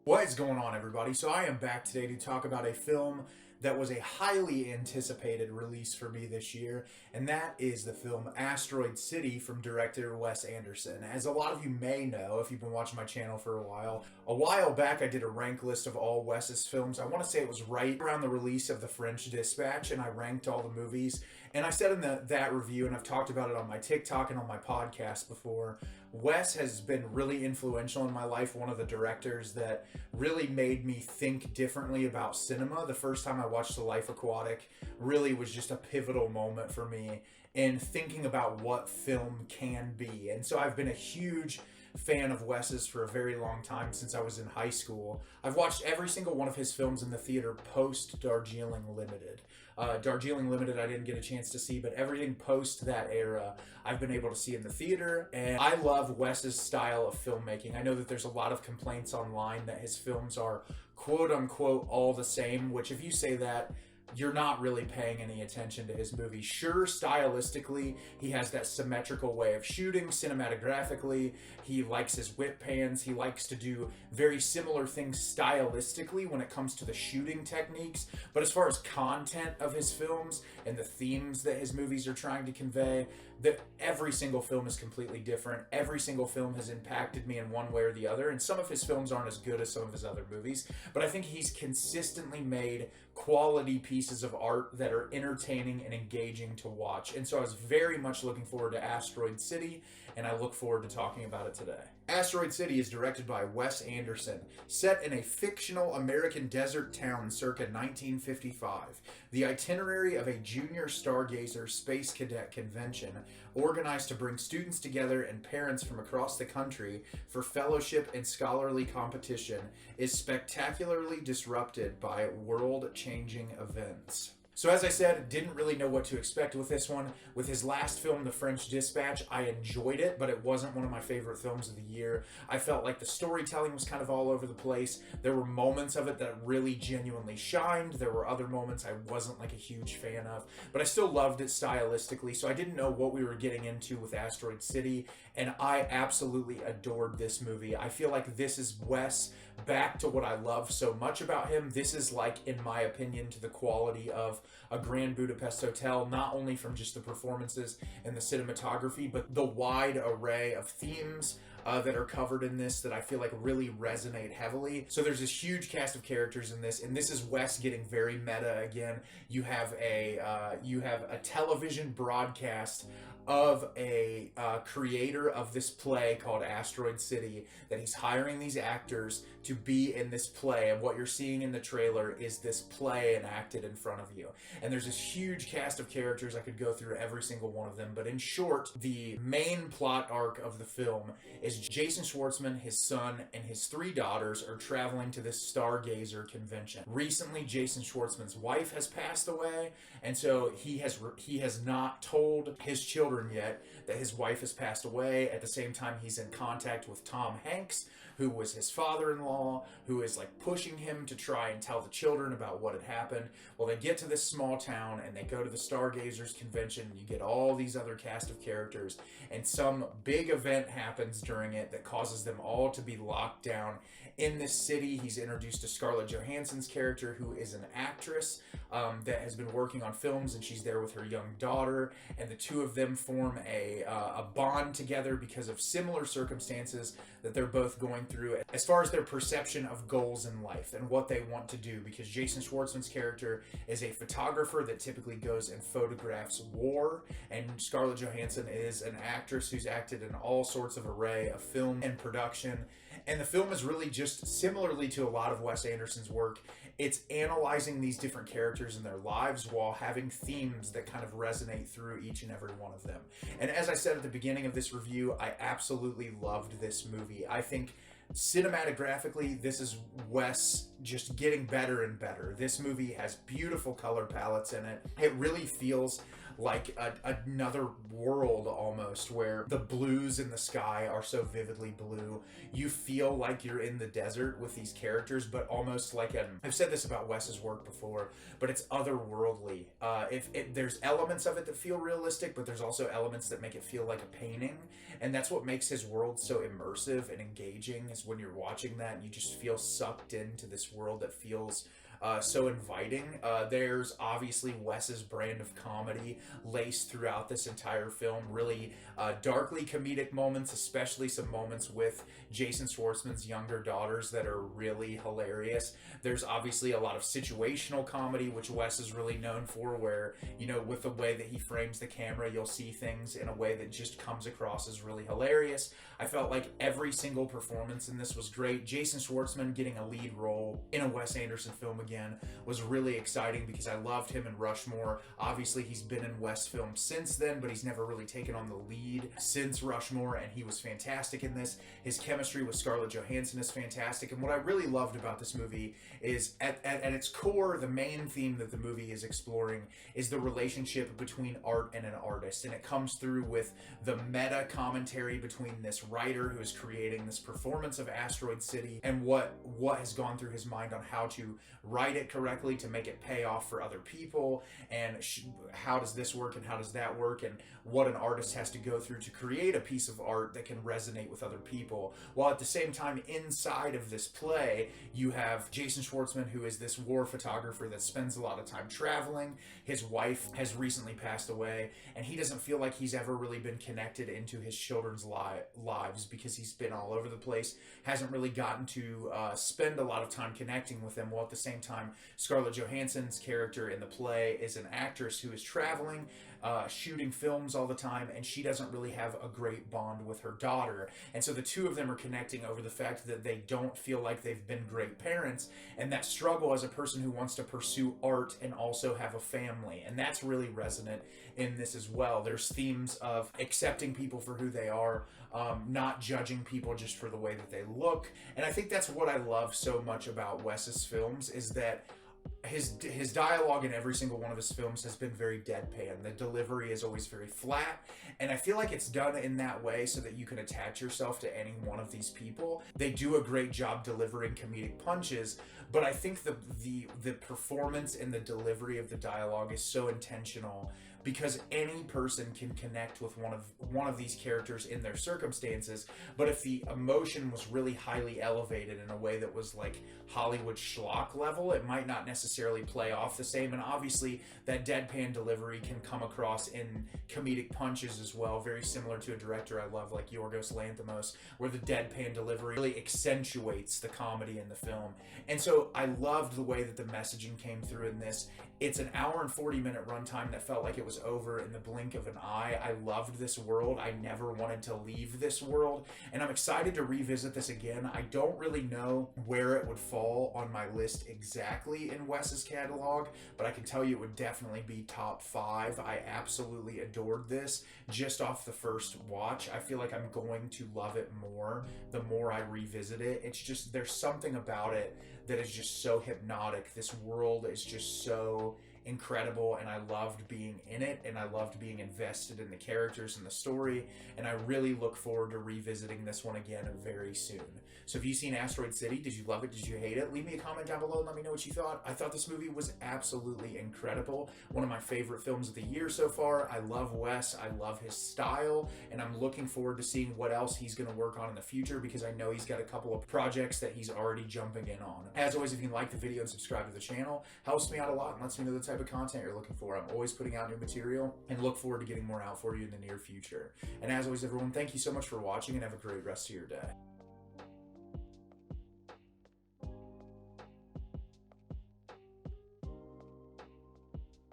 What is going on, everybody? So I am back today to talk about a film that was a highly anticipated release for me this year, and that is the film Asteroid City from director Wes Anderson. As a lot of you may know, if you've been watching my channel for a while back I did a rank list of all Wes's films. I want to say it was right around the release of The French Dispatch, and I ranked all the movies. And I said in that review, and I've talked about it on my TikTok and on my podcast before, Wes has been really influential in my life, one of the directors that really made me think differently about cinema. The first time I watched The Life Aquatic really was just a pivotal moment for me in thinking about what film can be. And so I've been a huge fan of Wes's for a very long time, since I was in high school. I've watched every single one of his films in the theater post Darjeeling Limited. Darjeeling Limited I didn't get a chance to see, but everything post that era I've been able to see in the theater, and I love Wes's style of filmmaking. I know that there's a lot of complaints online that his films are quote-unquote all the same, which if you say that, you're not really paying any attention to his movies. Sure, stylistically, he has that symmetrical way of shooting, cinematographically. He likes his whip pans. He likes to do very similar things stylistically when it comes to the shooting techniques. But as far as content of his films and the themes that his movies are trying to convey, that every single film is completely different. Every single film has impacted me in one way or the other, and some of his films aren't as good as some of his other movies, but I think he's consistently made quality pieces of art that are entertaining and engaging to watch. And so I was very much looking forward to Asteroid City, and I look forward to talking about it today. Asteroid City is directed by Wes Anderson, set in a fictional American desert town circa 1955. The itinerary of a Junior Stargazer space cadet convention, organized to bring students together and parents from across the country for fellowship and scholarly competition, is spectacularly disrupted by world-changing events. So as I said, didn't really know what to expect with this one. With his last film, The French Dispatch, I enjoyed it, but it wasn't one of my favorite films of the year. I felt like the storytelling was kind of all over the place. There were moments of it that really genuinely shined. There were other moments I wasn't like a huge fan of, but I still loved it stylistically, so I didn't know what we were getting into with Asteroid City, and I absolutely adored this movie. I feel like this is Wes back to what I love so much about him. This is like, in my opinion, to the quality of a Grand Budapest Hotel, not only from just the performances and the cinematography, but the wide array of themes that are covered in this that I feel like really resonate heavily. So there's this huge cast of characters in this, and this is Wes getting very meta again. You have a television broadcast of a creator of this play called Asteroid City, that he's hiring these actors to be in this play, and what you're seeing in the trailer is this play enacted in front of you. And there's this huge cast of characters. I could go through every single one of them, but in short, the main plot arc of the film is Jason Schwartzman, his son, and his 3 daughters are traveling to this Stargazer convention. Recently, Jason Schwartzman's wife has passed away, and so he has not told his children yet that his wife has passed away. At the same time, he's in contact with Tom Hanks, who was his father-in-law, who is like pushing him to try and tell the children about what had happened. Well, they get to this small town and they go to the Stargazers convention. You get all these other cast of characters, and some big event happens during it that causes them all to be locked down in this city. He's introduced to Scarlett Johansson's character, who is an actress that has been working on films, and she's there with her young daughter, and the two of them form a bond together because of similar circumstances that they're both going through as far as their perception of goals in life and what they want to do, because Jason Schwartzman's character is a photographer that typically goes and photographs war, and Scarlett Johansson is an actress who's acted in all sorts of array of film and production. And the film is really just similarly to a lot of Wes Anderson's work. It's analyzing these different characters and their lives while having themes that kind of resonate through each and every one of them. And as I said at the beginning of this review, I absolutely loved this movie. I think cinematographically, this is Wes just getting better and better. This movie has beautiful color palettes in it. It really feels like another world almost, where the blues in the sky are so vividly blue. You feel like you're in the desert with these characters, but almost like I've said this about Wes's work before, but it's otherworldly. There's elements of it that feel realistic, but there's also elements that make it feel like a painting, and that's what makes his world so immersive and engaging, is when you're watching that and you just feel sucked into this world that feels so inviting. There's obviously Wes's brand of comedy laced throughout this entire film. Really darkly comedic moments, especially some moments with Jason Schwartzman's younger daughters that are really hilarious. There's obviously a lot of situational comedy, which Wes is really known for, where, you know, with the way that he frames the camera, you'll see things in a way that just comes across as really hilarious. I felt like every single performance in this was great. Jason Schwartzman getting a lead role in a Wes Anderson film again was really exciting, because I loved him in Rushmore. Obviously, he's been in Wes films since then, but he's never really taken on the lead since Rushmore, and he was fantastic in this. His chemistry with Scarlett Johansson is fantastic, and what I really loved about this movie is, at its core, the main theme that the movie is exploring is the relationship between art and an artist, and it comes through with the meta commentary between this writer who is creating this performance of Asteroid City, and what has gone through his mind on how to write it correctly to make it pay off for other people, and how does this work and how does that work, and what an artist has to go through to create a piece of art that can resonate with other people. While at the same time, inside of this play, you have Jason Schwartzman, who is this war photographer that spends a lot of time traveling. His wife has recently passed away, and he doesn't feel like he's ever really been connected into his children's lives, because he's been all over the place, hasn't really gotten to spend a lot of time connecting with them. While at the same time, Scarlett Johansson's character in the play is an actress who is traveling, shooting films all the time, and she doesn't really have a great bond with her daughter. And so the two of them are connecting over the fact that they don't feel like they've been great parents, and that struggle as a person who wants to pursue art and also have a family. And that's really resonant in this as well. There's themes of accepting people for who they are, not judging people just for the way that they look. And I think that's what I love so much about Wes's films, is that his dialogue in every single one of his films has been very deadpan. The delivery is always very flat, and I feel like it's done in that way so that you can attach yourself to any one of these people. They do a great job delivering comedic punches, but I think the performance and the delivery of the dialogue is so intentional, because any person can connect with one of these characters in their circumstances. But if the emotion was really highly elevated in a way that was like Hollywood schlock level, it might not necessarily play off the same. And obviously that deadpan delivery can come across in comedic punches as well, very similar to a director I love like Yorgos Lanthimos, where the deadpan delivery really accentuates the comedy in the film. And so I loved the way that the messaging came through in this. It's an hour and 40-minute runtime that felt like it was over in the blink of an eye. I loved this world. I never wanted to leave this world, and I'm excited to revisit this again. I don't really know where it would fall on my list exactly in Wes's catalog, but I can tell you it would definitely be top 5. I absolutely adored this just off the first watch. I feel like I'm going to love it more the more I revisit it. It's just, there's something about it that is just so hypnotic. This world is just so incredible, and I loved being in it, and I loved being invested in the characters and the story, and I really look forward to revisiting this one again very soon. So if you've seen Asteroid City, did you love it? Did you hate it? Leave me a comment down below and let me know what you thought. I thought this movie was absolutely incredible. One of my favorite films of the year so far. I love Wes. I love his style, and I'm looking forward to seeing what else he's going to work on in the future, because I know he's got a couple of projects that he's already jumping in on. As always, if you like the video and subscribe to the channel, helps me out a lot and lets me know the type of content you're looking for. I'm always putting out new material and look forward to getting more out for you in the near future. And as always, everyone, thank you so much for watching, and have a great rest of your day.